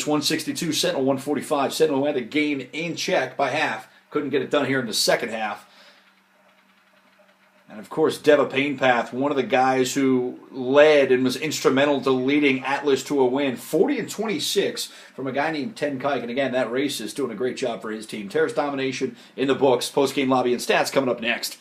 162, Sentinel 145. Sentinel had the game in check by half. Couldn't get it done here in the second half. And of course, Deva Painpath, one of the guys who led and was instrumental to leading Atlas to a win. 40-26 from a guy named Ten Kike. And again, that race is doing a great job for his team. Terrace domination in the books. Post-game lobby and stats coming up next.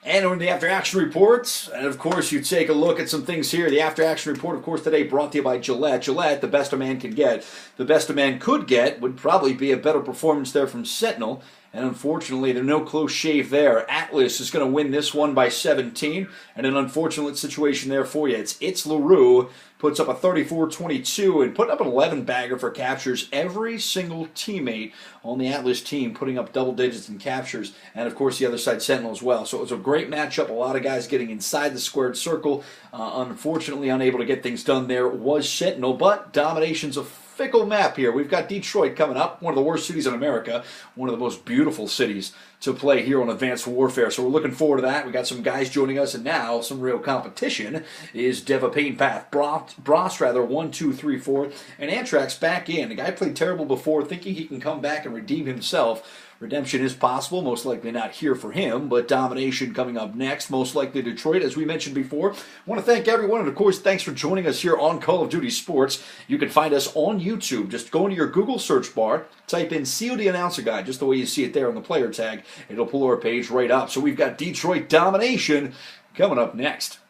And in the after-action reports, and of course you take a look at some things here. The after-action report, of course, today brought to you by Gillette. Gillette, the best a man can get. The best a man could get would probably be a better performance there from Sentinel. And unfortunately, there's no close shave there. Atlas is going to win this one by 17. And an unfortunate situation there for you. It's LaRue puts up a 34-22 and putting up an 11-bagger for captures. Every single teammate on the Atlas team putting up double digits in captures. And, of course, the other side, Sentinel as well. So it was a great matchup. A lot of guys getting inside the squared circle. Unfortunately, unable to get things done there was Sentinel. But domination's a fickle map here. We've got Detroit coming up, one of the worst cities in America, one of the most beautiful cities to play here on Advanced Warfare. So we're looking forward to that. We got some guys joining us, and now some real competition is Deva Painpath, Bros rather, 1, 2, 3, 4, and Antrax back in. The guy played terrible before, thinking he can come back and redeem himself. Redemption is possible, most likely not here for him, but domination coming up next, most likely Detroit, as we mentioned before. I want to thank everyone, and of course, thanks for joining us here on Call of Duty Sports. You can find us on YouTube. Just go into your Google search bar, type in CODannouncerGuy, just the way you see it there on the player tag. It'll pull our page right up. So we've got Detroit domination coming up next.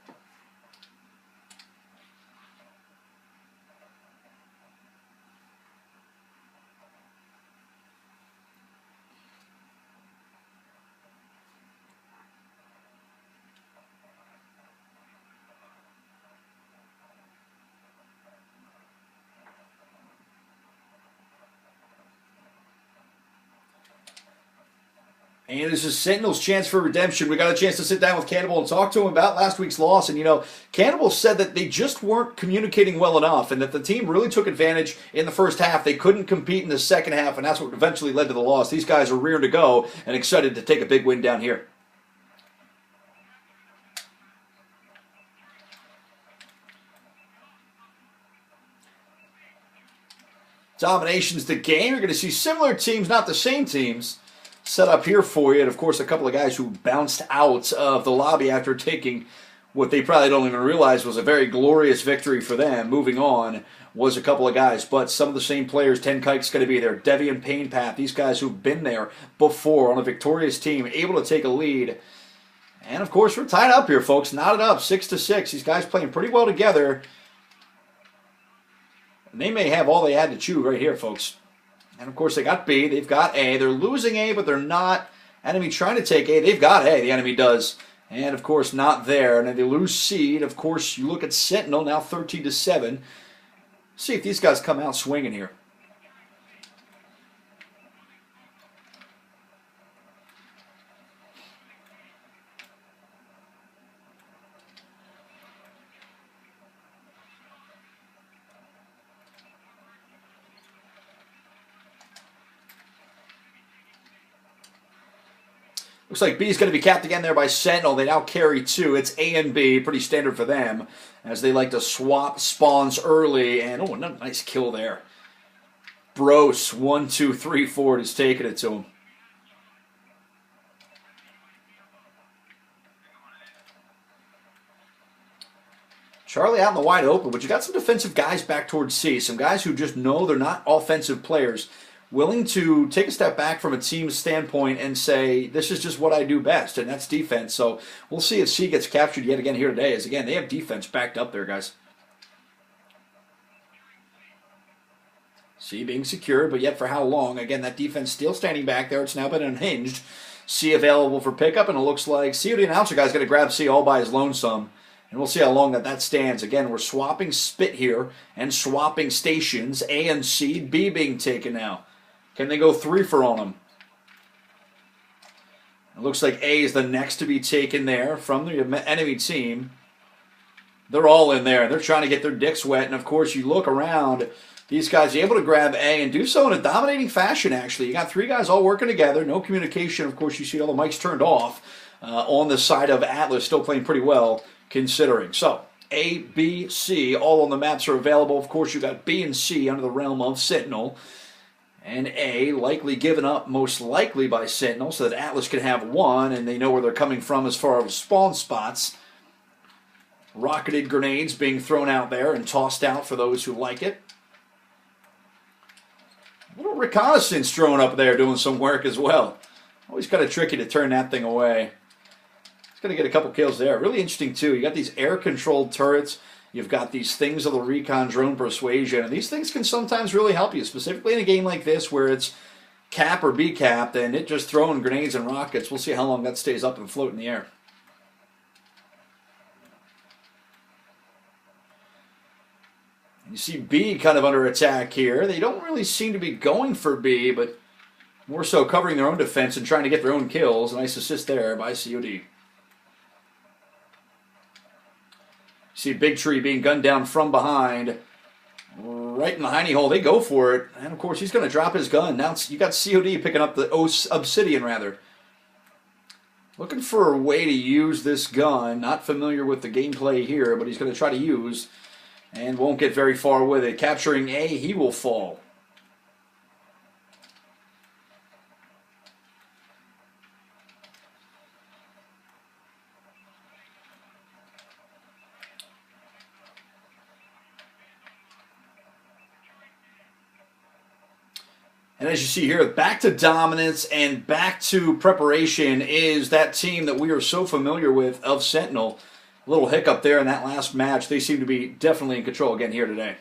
And this is Sentinel's chance for redemption. We got a chance to sit down with Cannibal and talk to him about last week's loss. And, you know, Cannibal said that they just weren't communicating well enough and that the team really took advantage in the first half. They couldn't compete in the second half, and that's what eventually led to the loss. These guys are rearing to go and excited to take a big win down here. Domination's the game. You're going to see similar teams, not the same teams, set up here for you. And, of course, a couple of guys who bounced out of the lobby after taking what they probably don't even realize was a very glorious victory for them. Moving on was a couple of guys, but some of the same players. Ten Kike's going to be there. Devian Painpath, these guys who've been there before on a victorious team, able to take a lead. And, of course, we're tied up here, folks. Knotted up, 6-6. These guys playing pretty well together. And they may have all they had to chew right here, folks. And, of course, they got B. They've got A. They're losing A, but they're not. Enemy trying to take A. They've got A. The enemy does. And, of course, not there. And then they lose C. And, of course, you look at Sentinel, now 13-7. See if these guys come out swinging here. Looks like B is going to be capped again there by Sentinel. They now carry 2. It's A and B, pretty standard for them, as they like to swap spawns early. And, oh, nice kill there. Bros, 1, 2, 3, 4, just taking it to him. Charlie out in the wide open, but you got some defensive guys back towards C. Some guys who just know they're not offensive players, willing to take a step back from a team's standpoint and say, this is just what I do best, and that's defense. So we'll see if C gets captured yet again here today, as again, they have defense backed up there, guys. C being secured, but yet for how long? Again, that defense still standing back there. It's now been unhinged. C available for pickup, and it looks like CODannouncerGuy's going to grab C all by his lonesome. And we'll see how long that stands. Again, we're swapping spit here and swapping stations. A and C, B being taken now. Can they go 3-for on them? It looks like A is the next to be taken there from the enemy team. They're all in there. They're trying to get their dicks wet. And, of course, you look around. These guys are able to grab A and do so in a dominating fashion, actually. You got 3 guys all working together. No communication. Of course, you see all the mics turned off. on the side of Atlas, still playing pretty well considering. So, A, B, C, all on the maps are available. Of course, you've got B and C under the realm of Sentinel. And A, likely given up most likely by Sentinel so that Atlas can have one and they know where they're coming from as far as spawn spots. Rocketed grenades being thrown out there and tossed out for those who like it. A little reconnaissance drone up there doing some work as well. Always kind of tricky to turn that thing away. It's going to get a couple kills there. Really interesting, too. You got these air-controlled turrets. You've got these things of the recon drone persuasion. And these things can sometimes really help you, specifically in a game like this where it's cap or be capped and it just throwing grenades and rockets. We'll see how long that stays up and float in the air. You see B kind of under attack here. They don't really seem to be going for B, but more so covering their own defense and trying to get their own kills. Nice assist there by COD. See Big Tree being gunned down from behind. Right in the hiney hole. They go for it. And, of course, he's going to drop his gun. Now you got COD picking up the Obsidian, rather. Looking for a way to use this gun. Not familiar with the gameplay here, but he's going to try to use and won't get very far with it. Capturing A, he will fall. And as you see here, back to dominance and back to preparation is that team that we are so familiar with of Sentinel. A little hiccup there in that last match. They seem to be definitely in control again here today.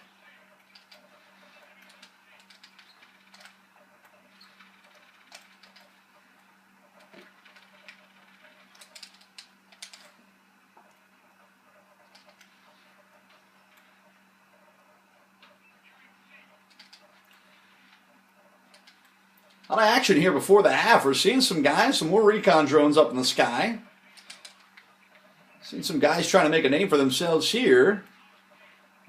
A lot of action here before the half. We're seeing some guys, some more recon drones up in the sky. Seen some guys trying to make a name for themselves here.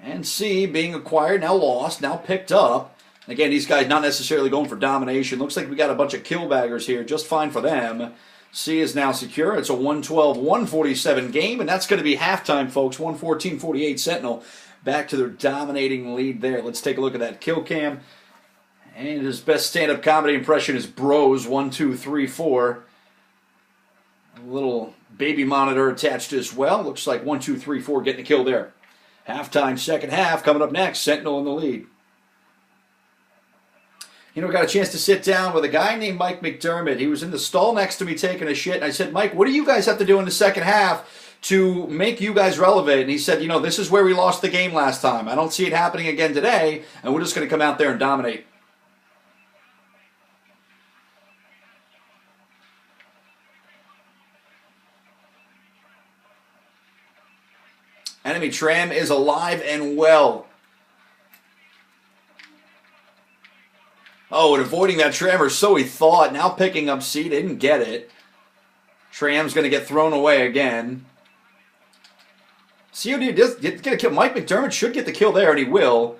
And C being acquired, now lost, now picked up. Again, these guys not necessarily going for domination. Looks like we got a bunch of kill baggers here, just fine for them. C is now secure. It's a 112-147 game, and that's going to be halftime, folks. 114-48 Sentinel. Back to their dominating lead there. Let's take a look at that kill cam. And his best stand-up comedy impression is Bros 1, 2, 3, 4. A little baby monitor attached as well. Looks like 1, 2, 3, 4 getting a kill there. Halftime, second half, coming up next. Sentinel in the lead. You know, got a chance to sit down with a guy named Mike McDermott. He was in the stall next to me taking a shit. And I said, Mike, what do you guys have to do in the second half to make you guys relevant? And he said, you know, this is where we lost the game last time. I don't see it happening again today. And we're just going to come out there and dominate. Enemy tram is alive and well. Oh, and avoiding that tram, or so he thought. Now picking up C, didn't get it. Tram's going to get thrown away again. COD does get a kill. Mike McDermott should get the kill there, and he will.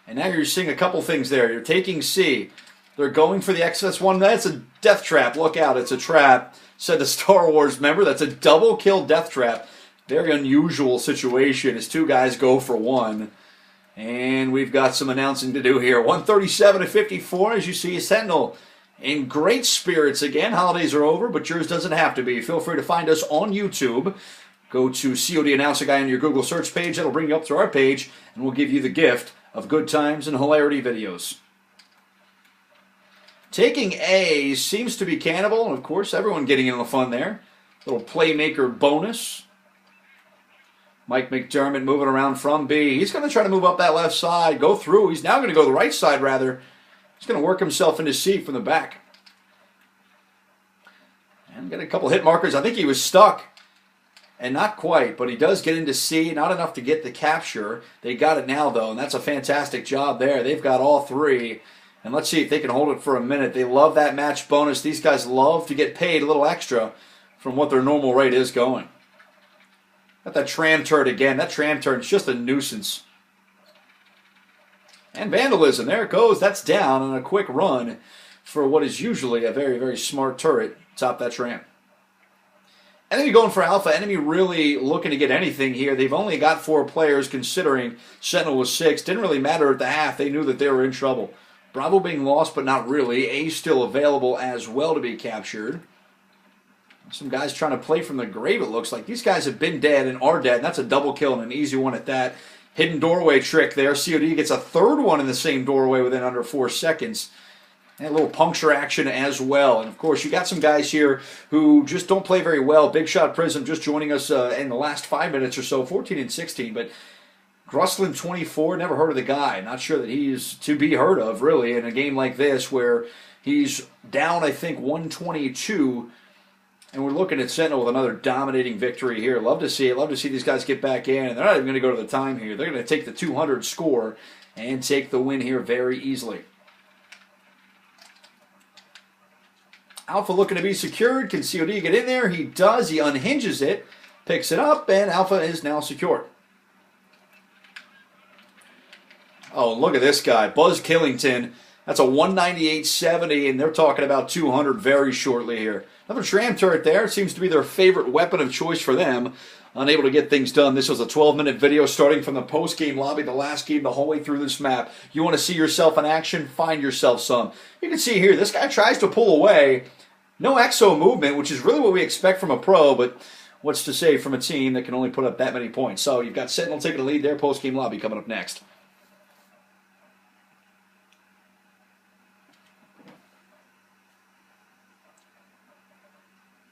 And now you're seeing a couple things there. You're taking C. They're going for the XS1. That's a death trap. Look out, it's a trap. Said the Star Wars member. That's a double kill death trap. Very unusual situation as two guys go for one. And we've got some announcing to do here. 137-54, as you see, Sentinel in great spirits again. Holidays are over, but yours doesn't have to be. Feel free to find us on YouTube. Go to CODannouncerGuy on your Google search page. That'll bring you up to our page, and we'll give you the gift of good times and hilarity videos. Taking A seems to be Cannibal, and of course, everyone getting in on the fun there. Little playmaker bonus. Mike McDermott moving around from B. He's going to try to move up that left side, go through. He's now going to go the right side, rather. He's going to work himself into C from the back. And get a couple hit markers. I think he was stuck. And not quite, but he does get into C. Not enough to get the capture. They got it now, though, and that's a fantastic job there. They've got all three. And let's see if they can hold it for a minute. They love that match bonus. These guys love to get paid a little extra from what their normal rate is going. Got that tram turret again. That tram turret is just a nuisance. And vandalism. There it goes. That's down on a quick run for what is usually a very, very smart turret atop that tram. Enemy going for Alpha. Enemy really looking to get anything here. They've only got 4 players considering Sentinel was 6. Didn't really matter at the half. They knew that they were in trouble. Bravo being lost, but not really. A still available as well to be captured. Some guys trying to play from the grave, it looks like. These guys have been dead and are dead, and that's a double kill and an easy one at that. Hidden doorway trick there. COD gets a third one in the same doorway within under 4 seconds. And a little puncture action as well. And, of course, you got some guys here who just don't play very well. Big Shot Prism just joining us in the last 5 minutes or so, 14 and 16. But Grusslin 24, never heard of the guy. Not sure that he's to be heard of, really, in a game like this where he's down, I think, 122. And we're looking at Sentinel with another dominating victory here. Love to see it. Love to see these guys get back in. And they're not even going to go to the time here. They're going to take the 200 score and take the win here very easily. Alpha looking to be secured. Can COD get in there? He does. He unhinges it, picks it up, and Alpha is now secured. Oh, look at this guy. Buzz Killington. That's a 198.70, and they're talking about 200 very shortly here. Another Tram turret there. It seems to be their favorite weapon of choice for them. Unable to get things done. This was a 12-minute video starting from the post-game lobby, the last game, the whole way through this map. You want to see yourself in action? Find yourself some. You can see here, this guy tries to pull away. No exo movement, which is really what we expect from a pro, but what's to say from a team that can only put up that many points? So you've got Sentinel taking the lead there, post-game lobby coming up next.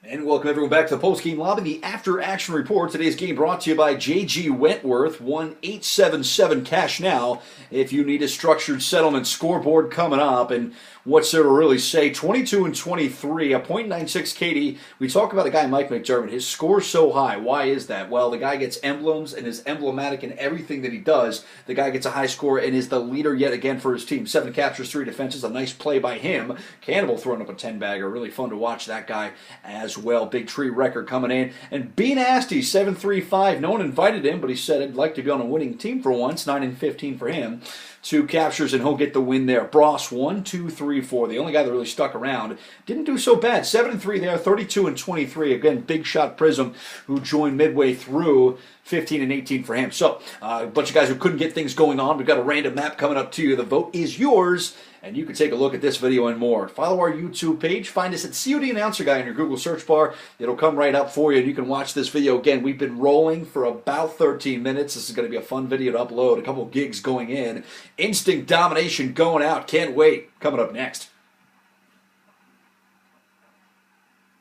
And welcome everyone back to the post-game lobby, the after-action report. Today's game brought to you by J.G. Wentworth, 1877 cash now. If you need a structured settlement scoreboard coming up, and what's there to really say? 22 and 23, a .96 KD. We talk about a guy, Mike McDermott. His score's so high. Why is that? Well, the guy gets emblems and is emblematic in everything that he does. The guy gets a high score and is the leader yet again for his team. 7 captures, 3 defenses. A nice play by him. Cannibal throwing up a 10-bagger. Really fun to watch that guy as well. Big tree record coming in. And B Nasty, 735. No one invited him, but he said I'd like to be on a winning team for once. 9 and 15 for him. 2 captures, and he'll get the win there. Bross, 1, 2, 3, 4. The only guy that really stuck around. Didn't do so bad. 7 and 3 there. 32 and 23. Again, Big Shot Prism, who joined midway through. 15 and 18 for him. So, a bunch of guys who couldn't get things going on. We've got a random map coming up to you. The vote is yours, and you can take a look at this video and more. Follow our YouTube page. Find us at CODannouncerGuy in your Google search bar. It'll come right up for you, and you can watch this video again. We've been rolling for about 13 minutes. This is going to be a fun video to upload. A couple gigs going in. Instinct domination going out. Can't wait. Coming up next.